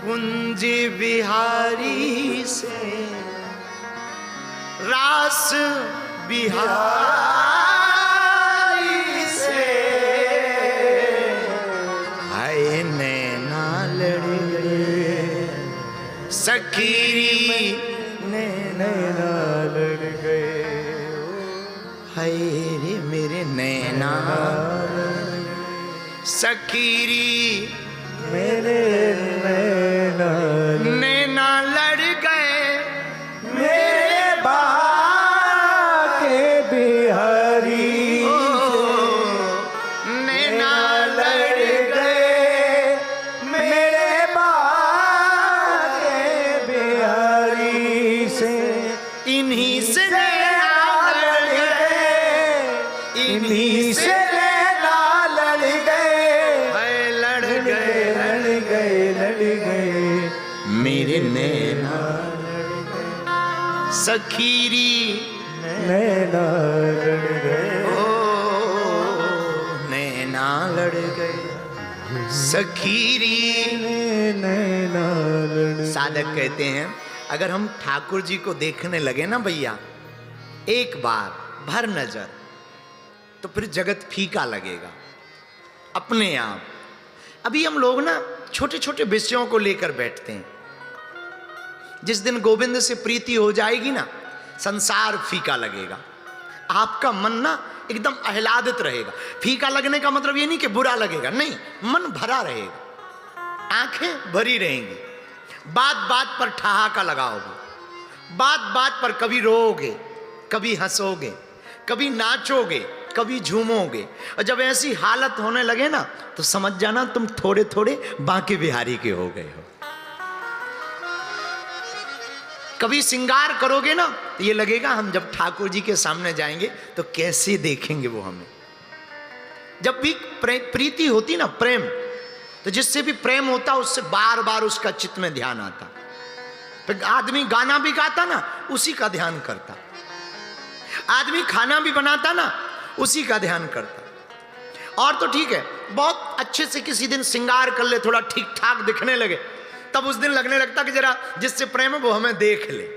कुंज बिहारी से रास बिहारी से हाय नैना लड़ गए सखीरी नैना लड़ गए हाय रे मेरे नैना सखीरी मेरे नैना लड़ गए मेरे बाके बिहारी नैना लड़ गए मेरे बाके बिहारी से इन्हीं से नैना लड़ गए इन्हीं से नैना लड़ गए लड़ गए लड़ गए मेरे नैना सखीरी नैना लड़ गए ओ नैना लड़ गए सखीरी नैना लड़ साधक कहते हैं अगर हम ठाकुर जी को देखने लगे ना भैया एक बार भर नजर तो फिर जगत फीका लगेगा अपने आप। अभी हम लोग ना छोटे छोटे विषयों को लेकर बैठते हैं। जिस दिन गोविंद से प्रीति हो जाएगी ना संसार फीका लगेगा। आपका मन ना एकदम आह्लादित रहेगा। फीका लगने का मतलब ये नहीं कि बुरा लगेगा, नहीं, मन भरा रहेगा, आंखें भरी रहेंगी। बात बात पर ठहाका लगाओगे, बात बात पर कभी रोओगे, कभी हंसोगे, कभी नाचोगे, कभी झूमोगे। और जब ऐसी हालत होने लगे ना तो समझ जाना तुम थोड़े थोड़े बांके बिहारी के हो गए हो। कभी श्रृंगार करोगे ना तो ये लगेगा हम जब ठाकुर जी के सामने जाएंगे तो कैसे देखेंगे वो हमें। जब भी प्रीति होती ना, प्रेम, तो जिससे भी प्रेम होता उससे बार बार उसका चित्त में ध्यान आता। फिर आदमी गाना भी गाता ना उसी का ध्यान करता, आदमी खाना भी बनाता ना उसी का ध्यान करता। और तो ठीक है, बहुत अच्छे से किसी दिन श्रृंगार कर ले, थोड़ा ठीक ठाक दिखने लगे, तब उस दिन लगने लगता कि जरा जिससे प्रेम है वो हमें देख ले।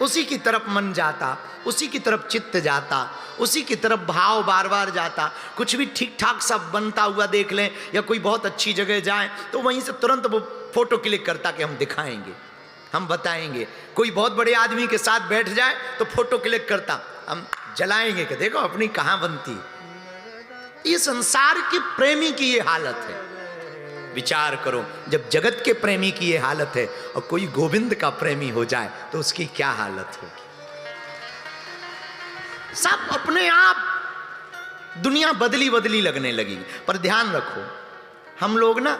उसी की तरफ मन जाता, उसी की तरफ चित्त जाता, उसी की तरफ भाव बार बार जाता। कुछ भी ठीक ठाक सब बनता हुआ देख लें या कोई बहुत अच्छी जगह जाए तो वहीं से तुरंत वो फोटो क्लिक करता कि हम दिखाएंगे, हम बताएंगे। कोई बहुत बड़े आदमी के साथ बैठ जाए तो फोटो क्लिक करता, हम जलाएंगे कि देखो अपनी कहां बनती। ये संसार के प्रेमी की ये हालत है। विचार करो, जब जगत के प्रेमी की ये हालत है और कोई गोविंद का प्रेमी हो जाए तो उसकी क्या हालत होगी। सब अपने आप दुनिया बदली बदली लगने लगी। पर ध्यान रखो, हम लोग ना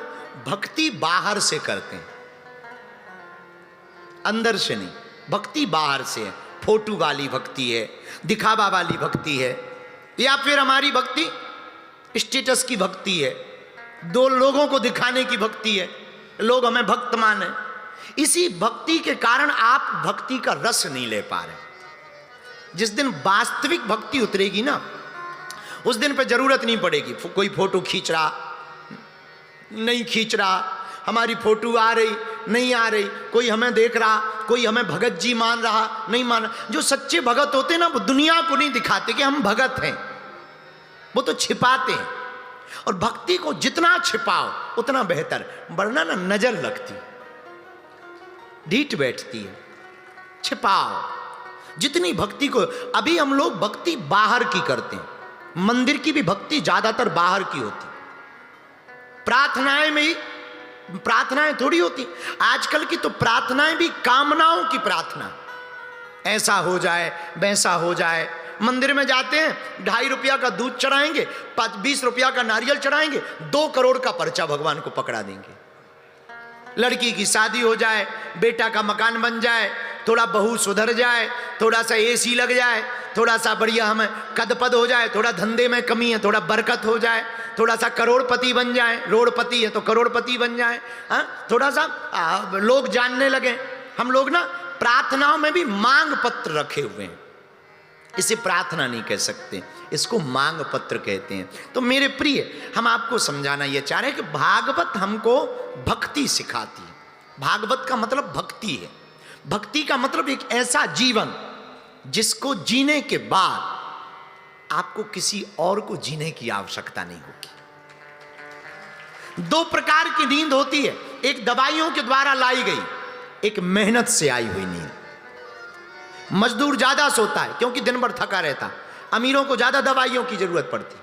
भक्ति बाहर से करते हैं, अंदर से नहीं। भक्ति बाहर से है, फोटो वाली भक्ति है, दिखावा वाली भक्ति है, या फिर हमारी भक्ति स्टेटस की भक्ति है, दो लोगों को दिखाने की भक्ति है, लोग हमें भक्त माने। इसी भक्ति के कारण आप भक्ति का रस नहीं ले पा रहे। जिस दिन वास्तविक भक्ति उतरेगी ना उस दिन पे जरूरत नहीं पड़ेगी कोई फोटो खींच रहा नहीं खींच रहा, हमारी फोटो आ रही नहीं आ रही, कोई हमें देख रहा, कोई हमें भगत जी मान रहा नहीं मान रहा। जो सच्चे भगत होते ना वो दुनिया को नहीं दिखाते कि हम भगत हैं, वो तो छिपाते हैं। और भक्ति को जितना छिपाओ उतना बेहतर, वरना ना नजर लगती, ढीठ बैठती है। छिपाओ जितनी भक्ति को। अभी हम लोग भक्ति बाहर की करते हैं, मंदिर की भी भक्ति ज्यादातर बाहर की होती। प्रार्थनाएं में ही प्रार्थनाएं थोड़ी होती आजकल की, तो प्रार्थनाएं भी कामनाओं की प्रार्थना, ऐसा हो जाए वैसा हो जाए। मंदिर में जाते हैं, 2.5 रुपया का दूध चढ़ाएंगे, 20 रुपया का नारियल चढ़ाएंगे, 2 करोड़ का पर्चा भगवान को पकड़ा देंगे। लड़की की शादी हो जाए, बेटा का मकान बन जाए, थोड़ा बहू सुधर जाए, थोड़ा सा एसी लग जाए, थोड़ा सा बढ़िया हमें कद पद हो जाए, थोड़ा धंधे में कमी है, थोड़ा बरकत हो जाए, थोड़ा सा करोड़पति बन जाए, रोड़पति है तो करोड़पति बन जाए, थोड़ा सा लोग जानने लगे। हम लोग ना प्रार्थनाओं में भी मांग पत्र रखे हुए हैं। इसे प्रार्थना नहीं कह सकते, इसको मांग पत्र कहते हैं। तो मेरे प्रिय, हम आपको समझाना यह चाह रहे हैं कि भागवत हमको भक्ति सिखाती है। भागवत का मतलब भक्ति है। भक्ति का मतलब एक ऐसा जीवन जिसको जीने के बाद आपको किसी और को जीने की आवश्यकता नहीं होगी। दो प्रकार की नींद होती है, एक दवाइयों के द्वारा लाई गई, एक मेहनत से आई हुई नींद। मजदूर ज्यादा सोता है क्योंकि दिन भर थका रहता है, अमीरों को ज्यादा दवाइयों की जरूरत पड़ती है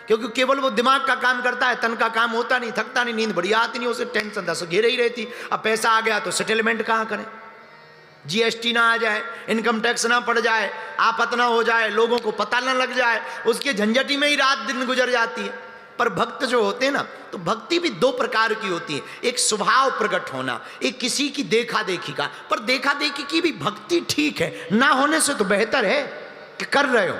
क्योंकि केवल वो दिमाग का काम करता है, तन का काम होता नहीं, थकता नहीं, नींद बढ़िया आती नहीं, उसे टेंशन 10 घेरे ही रहती। अब पैसा आ गया तो सेटलमेंट कहां करें, जीएसटी ना आ जाए, इनकम टैक्स ना पड़ जाए, आफत ना हो जाए, लोगों को पता ना लग जाए, उसके झंझटी में ही रात दिन गुजर जाती है। पर भक्त जो होते हैं ना, तो भक्ति भी दो प्रकार की होती है, एक स्वभाव प्रकट होना, एक किसी की देखा देखी का। पर देखा देखी की भी भक्ति ठीक है, ना होने से तो बेहतर है कि कर रहे हो,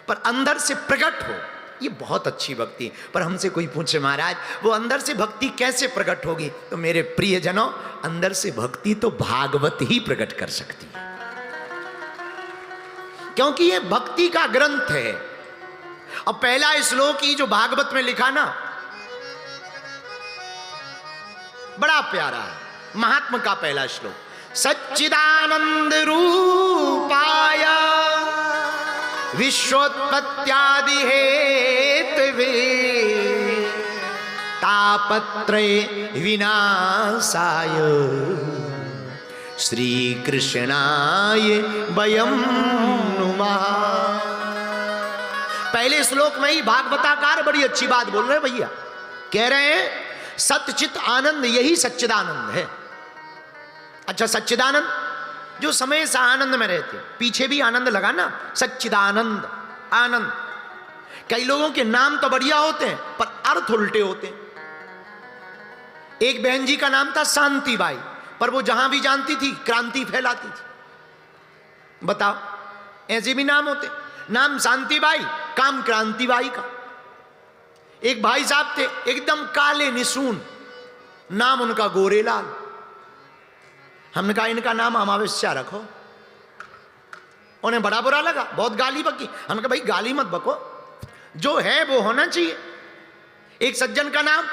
पर अंदर से प्रकट हो, ये बहुत अच्छी भक्ति है। पर हमसे कोई पूछे महाराज वो अंदर से भक्ति कैसे प्रकट होगी, तो मेरे प्रियजनों, अंदर से भक्ति तो भागवत ही प्रकट कर सकती है, क्योंकि ये भक्ति का ग्रंथ है। और पहला श्लोक ही जो भागवत में लिखा ना, बड़ा प्यारा है, महात्मा का पहला श्लोक, सच्चिदानंद रूपाय विश्वोत्पत्त्यादि हेतवे तापत्रय विनाशाय श्री कृष्णाय वयं नुमः। पहले श्लोक में ही भागवताकार बड़ी अच्छी बात बोल रहे हैं भैया, कह रहे हैं सच्चित आनंद यही सच्चिदानंद है। अच्छा, सच्चिदानंद जो समय से आनंद में रहते, पीछे भी आनंद लगा ना, सच्चिदानंद आनंद। कई लोगों के नाम तो बढ़िया होते हैं पर अर्थ उल्टे होते हैं। एक बहन जी का नाम था शांतिबाई, पर वो जहां भी जानती थी क्रांति फैलाती थी। बताओ, ऐसे भी नाम होते, नाम शांतिबाई, काम क्रांतिबाई का। एक भाई साहब थे एकदम काले निसून, नाम उनका गोरेलाल। हमने कहा इनका नाम अमावस्या रखो, उन्हें बड़ा बुरा लगा, बहुत गाली बकी। हमने कहा भाई गाली मत बको, जो है वो होना चाहिए। एक सज्जन का नाम,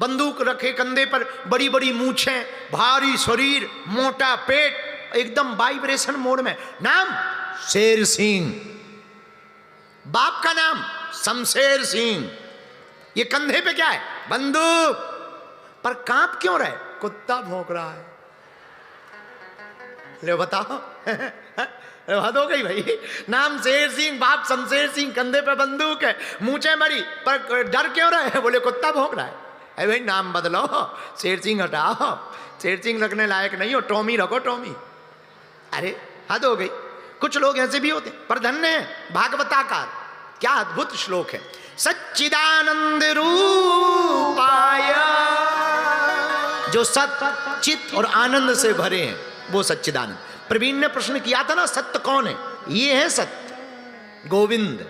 बंदूक रखे कंधे पर, बड़ी बड़ी मूछें, भारी शरीर, मोटा पेट, एकदम वाइब्रेशन मोड में, नाम शेर सिंह। बाप का नाम शमशेर सिंह। ये कंधे पे क्या है, बंदूक। पर कांप क्यों रहे, कुत्ता भौंक रहा है। ले बताओ बात हो गई भाई। नाम शेर सिंह, बाप शमशेर सिंह, कंधे पे बंदूक है, मूंछें बड़ी, पर डर क्यों रहे, बोले कुत्ता भौंक रहा है। अरे भाई नाम बदलो, शेर सिंह हटाओ, शेर सिंह रखने लायक नहीं हो, टॉमी रखो, टॉमी। अरे हद हो गई। कुछ लोग ऐसे भी होते, पर धन्य है भागवताकार, क्या अद्भुत श्लोक है। सच्चिदानंद रूपाय, जो सत चित और आनंद से भरे हैं वो सच्चिदानंद। प्रवीण ने प्रश्न किया था ना, सत्य कौन है, ये है सत्य, गोविंद।